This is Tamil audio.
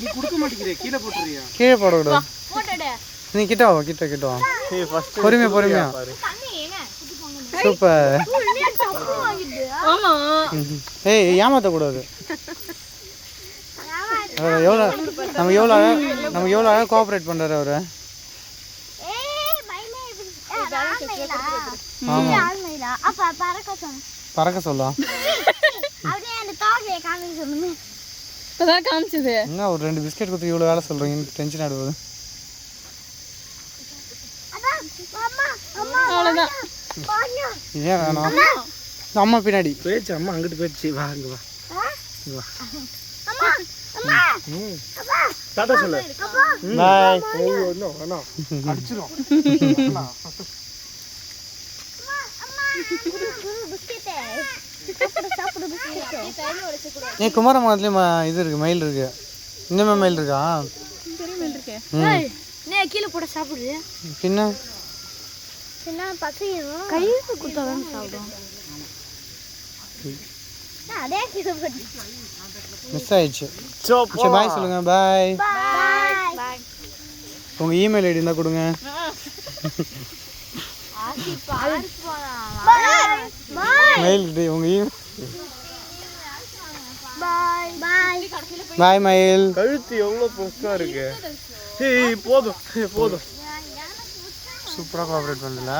நீ குடுக்க மாட்டேங்கிறியா? கீழே போட்டுறியா? கீழே போடக்கூடாது. நீ கிட்ட வா, கிட்ட வா. பொறுமையா சூப்பர். ஏய் ஏமாத்தக்கூடாது. நமக்கு எவ்வளோ அழகாக கோஆப்ரேட் பண்ணுறாரு அவரு. பறக்க சொல்லலாம். என்ன ஒரு 2 பிஸ்கெட் கொடுத்து இவ்வளோ வேலை சொல்கிறீங்க? டென்ஷன் ஆகிடுவது. ஏன் வேணாம்? அம்மா பின்னாடி போயிடுச்சு. அம்மா அங்கிட்டு போயிடுச்சு. வா அங்கே வா. டாடா சொல்லு. பாய். அடிச்சிரும். ஏன் குமாரமங்கலத்துலயும் இது இருக்கு, மயில் இருக்கு. இன்னுமே மயில் இருக்கா? கீழே போட சாப்பிடு. பின்ன மிஸ் ஆயிடுச்சு. பாய் சொல்லுங்க. பாய். உங்க இமெயில் ஐடி இருந்தா கொடுங்க. மயில் உங்க பாய் மயில். கழுத்து எவ்வளோ பெருசா இருக்கு. போதும் சூப்பராக கோஆப்ரேட் பண்ணல.